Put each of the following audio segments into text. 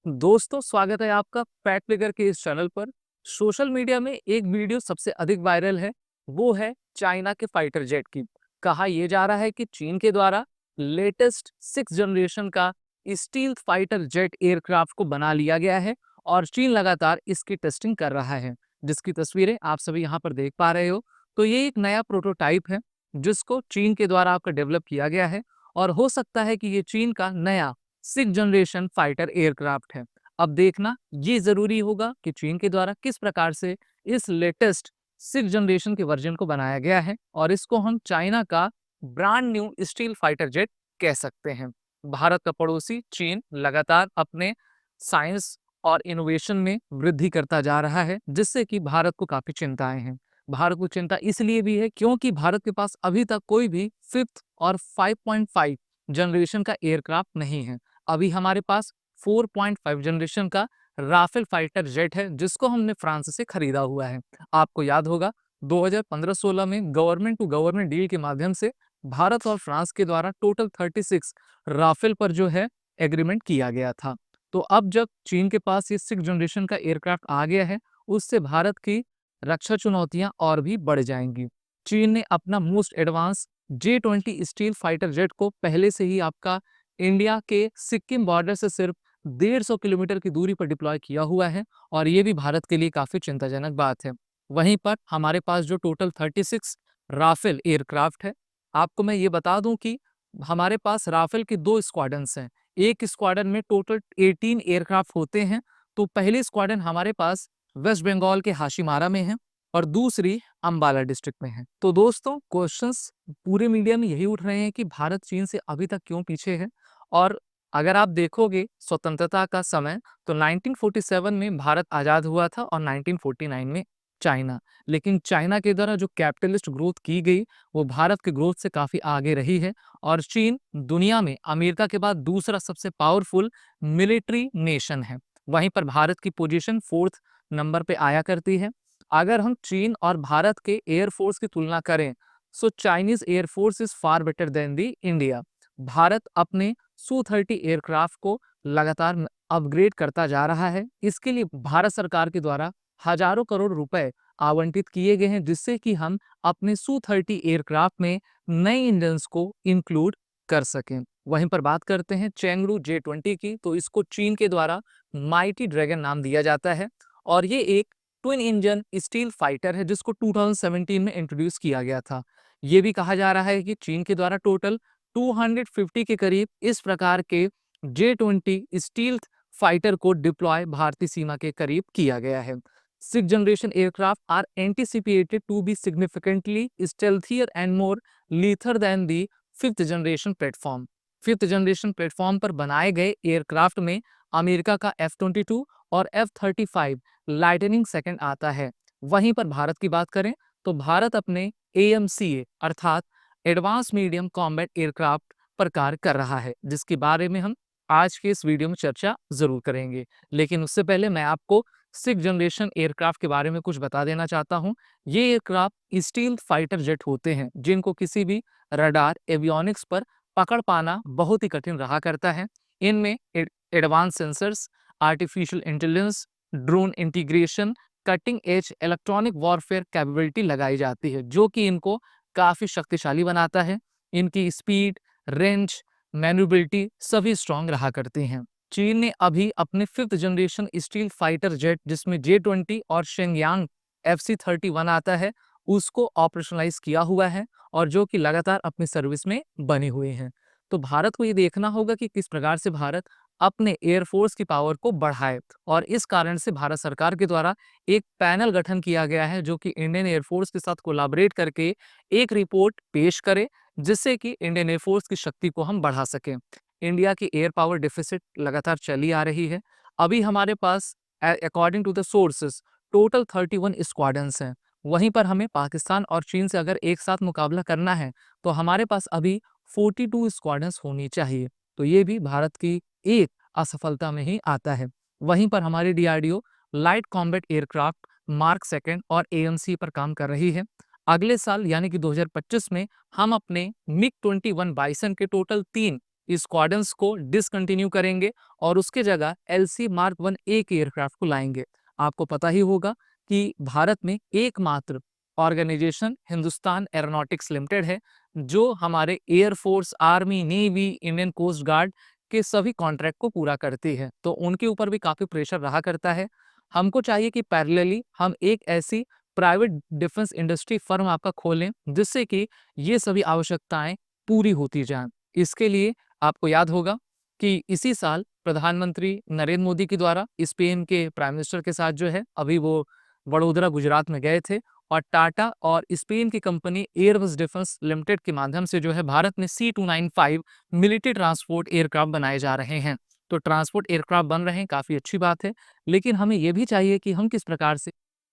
दोस्तों, स्वागत है आपका फैक्ट फिगर के इस चैनल पर। सोशल मीडिया में एक वीडियो सबसे अधिक वायरल है, वो है चाइना के फाइटर जेट की। कहा यह जा रहा है कि चीन के द्वारा लेटेस्ट 6 जनरेशन का स्टील्थ फाइटर जेट एयरक्राफ्ट को बना लिया गया है और चीन लगातार इसकी टेस्टिंग कर रहा है, जिसकी तस्वीरें आप सभी यहाँ पर देख पा रहे हो। तो ये एक नया प्रोटोटाइप है, जिसको चीन के द्वारा आपका डेवलप किया गया है और हो सकता है कि ये चीन का नया 6 जनरेशन फाइटर एयरक्राफ्ट है। अब देखना ये जरूरी होगा कि चीन के द्वारा किस प्रकार से इस लेटेस्ट 6 जनरेशन के वर्जन को बनाया गया है और इसको हम चाइना का brand new steel fighter jet कह सकते हैं। भारत का पड़ोसी चीन लगातार अपने साइंस और इनोवेशन में वृद्धि करता जा रहा है, जिससे कि भारत को काफी चिंताएं हैं। भारत को चिंता इसलिए भी है क्योंकि भारत के पास अभी तक कोई भी 5th और 5.5 जनरेशन का एयरक्राफ्ट नहीं है। अभी हमारे पास 4.5 जनरेशन का राफेल फाइटर जेट है, जिसको हमने फ्रांस से खरीदा हुआ है। आपको याद होगा 2015-16 में गवर्नमेंट टू गवर्नमेंट डील के माध्यम से भारत और फ्रांस के द्वारा टोटल 36 राफेल पर जो है एग्रीमेंट किया गया था। तो अब जब चीन के पास ये 6 जनरेशन का एयरक्राफ्ट आ गया है, उससे भारत की रक्षा चुनौतियां और भी बढ़ जाएंगी। चीन ने अपना most advance J-20 steel fighter jet को पहले से ही आपका इंडिया के सिक्किम बॉर्डर से सिर्फ 150 किलोमीटर की दूरी पर डिप्लॉय किया हुआ है और ये भी भारत के लिए काफी चिंताजनक बात है। वहीं पर हमारे पास जो टोटल 36 राफेल एयरक्राफ्ट है, आपको मैं ये बता दूं कि हमारे पास राफेल के 2 स्क्वाड्रन्स हैं। एक स्क्वाड्रन में टोटल 18 एयरक्राफ्ट होते हैं। तो पहली स्क्वाड्रन हमारे पास वेस्ट बंगाल के हाशिमारा में है और दूसरी अंबाला डिस्ट्रिक्ट में है। तो दोस्तों, क्वेश्चंस पूरे मीडिया में यही उठ रहे हैं कि भारत चीन से अभी तक क्यों पीछे है। और अगर आप देखोगे स्वतंत्रता का समय, तो 1947 में भारत आजाद हुआ था और 1949 में चाइना। लेकिन चाइना के द्वारा जो कैपिटलिस्ट ग्रोथ की गई, वो भारत के ग्रोथ से काफी आगे रही है और चीन दुनिया में अमेरिका के बाद दूसरा सबसे पावरफुल मिलिट्री नेशन है। वहीं पर भारत की पोजीशन 4th नंबर पे आया करती है। अगर हम चीन और भारत के एयरफोर्स की तुलना करें, so Chinese air force is far better than the India. Bharat अपने Su-30 एयरक्राफ्ट को लगातार अपग्रेड करता जा रहा है। इसके लिए भारत सरकार के द्वारा हजारों करोड़ रुपए आवंटित किए गए हैं, जिससे कि हम अपने Su-30 एयरक्राफ्ट में नए इंजन्स को इंक्लूड कर सकें। वहीं पर बात करते हैं चेंगडू J-20 की, तो इसको चीन के द्वारा माइटी ड्रैगन नाम दिया जाता है और ये एक ट्विन इंजन स्टील फाइटर है, जिसको 2017 में इंट्रोड्यूस किया गया था। ये भी कहा जा रहा है कि चीन के द्वारा टोटल 250 के करीब इस प्रकार के J-20 स्टील्थ फाइटर को डिप्लॉय भारतीय सीमा के करीब किया गया है। 6 generation aircraft are anticipated to be significantly stealthier and more lethal than the 5th generation platform. 5th generation platform पर बनाए गए एयरक्राफ्ट में अमेरिका का F-22 और F-35 लाइटनिंग सेकंड आता है। वहीं पर भारत की बात करें, तो भारत अपने AMCA अर्थात एडवांस मीडियम कॉम्बैट एयरक्राफ्ट पर कार्य कर रहा है, जिसके बारे में हम आज के इस वीडियो में चर्चा जरूर करेंगे। लेकिन उससे पहले मैं आपको 6 जनरेशन एयरक्राफ्ट के बारे में कुछ बता देना चाहता हूं। ये एयरक्राफ्ट स्टील फाइटर जेट होते हैं, जिनको किसी भी रडार एवियोनिक्स पर पकड़ पाना बहुत ही कठिन रहा करता है। इनमें advance sensors, artificial intelligence, drone integration, cutting edge electronic warfare capability लगाई जाती है, जो कि इनको काफी शक्तिशाली बनाता है। इनकी स्पीड, रेंज, मैन्युबिलिटी सभी स्ट्रांग रहा करती हैं। चीन ने अभी अपने 5th generation steel fighter jet, जिसमें J-20 और शेंगयांग FC-31 आता है, उसको ऑपरेशनलाइज किया हुआ है और जो कि लगातार अपनी सर्विस में बने हुए हैं। तो भारत को ये देखना होगा कि किस प्रकार से भारत अपने एयरफोर्स की पावर को बढ़ाए और इस कारण से भारत सरकार के द्वारा एक पैनल गठन किया गया है, जो कि इंडियन एयरफोर्स के साथ कोलैबोरेट करके एक रिपोर्ट पेश करे, जिससे कि इंडियन एयरफोर्स की शक्ति को हम बढ़ा सकें। इंडिया की एयर पावर डिफिसिट लगातार चली आ रही है। अभी हमारे पास according to the sources total 31 squadrons हैं। वहीं पर हमें पाकिस्तान और चीन से अगर एक साथ मुकाबला करना है, तो हमारे पास अभी 42 स्क्वाड्रन्स होनी चाहिए। तो ये भी भारत की एक असफलता में ही आता है। वहीं पर हमारी DRDO light combat aircraft mark second और AMC पर काम कर रही है। अगले साल यानी कि 2025 में हम अपने MiG-21 बाइसन के टोटल 3 स्क्वाड्रंस को डिसकंटिन्यू करेंगे और उसके जगह LC Mark 1A के एयरक्राफ्ट को लाएंगे। आपको पता ही होगा कि भारत में एकमात्र ऑर्गेनाइजेशन हिंदुस्तान एरोनॉटिक्स लिमिटेड है जो हमारे air force, army, navy, Indian coast guard के सभी कॉन्ट्रैक्ट को पूरा करती है। तो उनके ऊपर भी काफी प्रेशर रहा करता है। हमको चाहिए कि पैरेलली हम एक ऐसी प्राइवेट डिफेंस इंडस्ट्री फर्म आपका खोलें जिससे कि ये सभी आवश्यकताएं पूरी होती जाएं। इसके लिए आपको याद होगा कि इसी साल प्रधानमंत्री नरेंद्र मोदी के द्वारा स्पेन के प्राइम मिनिस्टर के साथ जो है अभी वो वडोदरा गुजरात में गए थे और टाटा और स्पेन की कंपनी एयरबस डिफेंस लिमिटेड के माध्यम से जो है भारत में C295 मिलिट्री ट्रांसपोर्ट एयरक्राफ्ट बनाए जा रहे हैं। तो ट्रांसपोर्ट एयरक्राफ्ट बन रहे हैं, काफी अच्छी बात है, लेकिन हमें यह भी चाहिए कि हम किस प्रकार से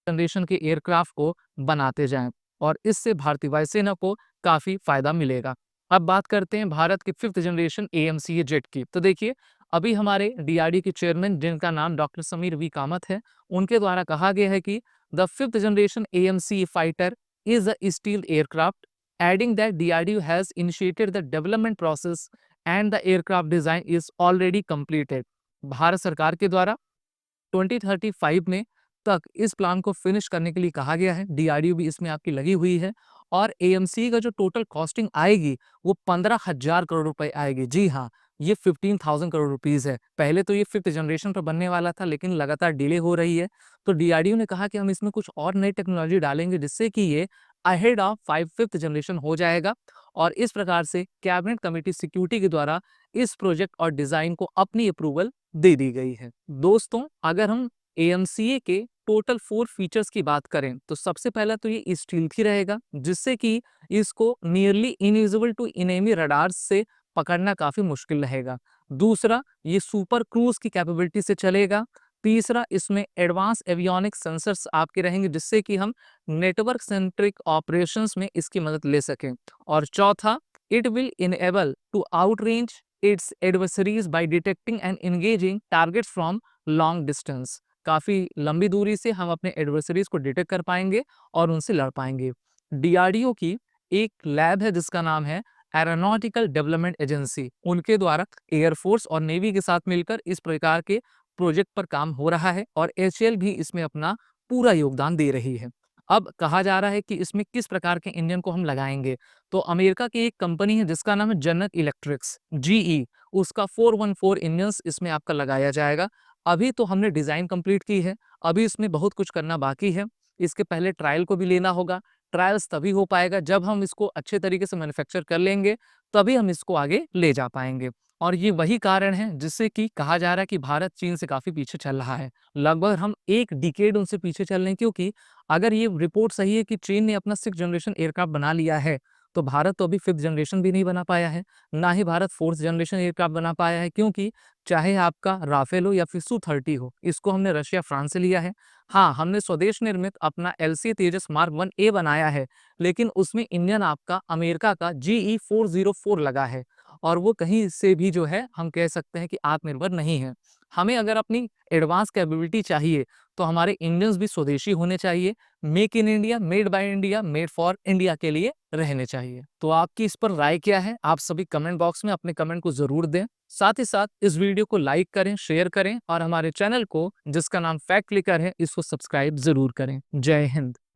जनरेशन के एयरक्राफ्ट को बनाते जाएं और इससे भारतीय वायुसेना को काफी फायदा मिलेगा। अब बात करते हैं भारत के 5th जनरेशन AMCA जेट की। तो देखिए, अभी हमारे DRDO के चेयरमैन जिनका नाम डॉक्टर समीर V कामत है, उनके द्वारा कहा गया है कि the 5th generation AMCA fighter is a stealth aircraft, adding that DRDO has initiated the development process and the aircraft design is already completed। Bharat सरकार के द्वारा 2035 में तक इस प्लान को फिनिश करने के लिए कहा गया है। DRDO भी इसमें आपकी लगी हुई है और AMC का जो टोटल कॉस्टिंग आएगी वो 15,000 करोड़ रुपए आएगी। जी हाँ, ये 15,000 करोड़ रुपीज है। पहले तो ये 5th जनरेशन पर बनने वाला था लेकिन लगातार डिले हो रही है। तो DRDO ने कहा कि हम इसमें कुछ और नई टेक्नोलॉजी डालेंगे जिससे कि ये अहेड ऑफ 5th जनरेशन हो जाएगा और इस प्रकार से कैबिनेट कमेटी सिक्योरिटी के द्वारा इस प्रोजेक्ट और डिजाइन को अपनी अप्रूवल दे दी गई है। दोस्तों, अगर हम AMCA के टोटल 4 फीचर्स की बात करें तो सबसे पहला तो ये स्टील्थी रहेगा जिससे कि इसको nearly invisible to enemy radars से पकड़ना काफी मुश्किल रहेगा। दूसरा, ये सुपर क्रूज की कैपेबिलिटी से चलेगा। तीसरा, इसमें एडवांस एवियोनिक सेंसर्स आपके रहेंगे जिससे कि हम नेटवर्क सेंट्रिक ऑपरेशंस में इसकी मदद ले सकें। और चौथा, it will enable to outrange its adversaries by detecting and engaging targets from long distance. काफी लंबी दूरी से हम अपने एडवर्सरीज को डिटेक्ट कर पाएंगे और उनसे लड़ पाएंगे। DRDO की एक लैब है जिसका नाम है एरोनॉटिकल डेवलपमेंट एजेंसी, उनके द्वारा एयरफोर्स और नेवी के साथ मिलकर इस प्रकार के प्रोजेक्ट पर काम हो रहा है और HAL भी इसमें अपना पूरा योगदान दे रही है। अब कहा जा रहा है कि इसमें किस प्रकार के इंजन को हम लगाएंगे, तो अमेरिका की एक कंपनी है जिसका नाम है जनरल इलेक्ट्रिक्स GE, उसका 414 इंजन इसमें आपका लगाया जाएगा। अभी तो हमने डिजाइन कंप्लीट की है, अभी इसमें बहुत कुछ करना बाकी है। इसके पहले ट्रायल को भी लेना होगा। ट्रायल्स तभी हो पाएगा जब हम इसको अच्छे तरीके से मैन्युफैक्चर कर लेंगे, तभी हम इसको आगे ले जा पाएंगे। और ये वही कारण है जिससे कि कहा जा रहा है कि भारत चीन से काफी पीछे चल रहा है। लगभग हम एक डिकेड उनसे पीछे चल रहे हैं, क्योंकि अगर ये रिपोर्ट सही है कि चीन ने अपना 6th जनरेशन एयरक्राफ्ट बना लिया है, तो भारत तो अभी 5th जनरेशन भी नहीं बना पाया है, ना ही भारत 4th जनरेशन एयरक्राफ्ट बना पाया है, क्योंकि चाहे आपका राफेल हो या फिर Su-30 हो, इसको हमने रशिया, फ्रांस से लिया है। हाँ, हमने स्वदेश निर्मित अपना LCA तेजस मार्क 1A बनाया है, लेकिन उसमें इंजन आपका अमेरिका का GE404 लगा है और वो कहीं से भी जो है हम कह सकते हैं कि आत्मनिर्भर नहीं है। हमें अगर अपनी एडवांस कैपेबिलिटी चाहिए तो हमारे इंजन्स भी स्वदेशी होने चाहिए। Make in India, made by India, made for India के लिए रहने चाहिए। तो आपकी इस पर राय क्या है? आप सभी कमेंट बॉक्स में अपने कमेंट को जरूर दें। साथ ही साथ इस वीडियो को लाइक करें, शेयर करें और हमारे चैनल को, जिसका नाम फैक्ट क्लिकर है, इसको सब्सक्राइब जरूर करें। जय हिंद।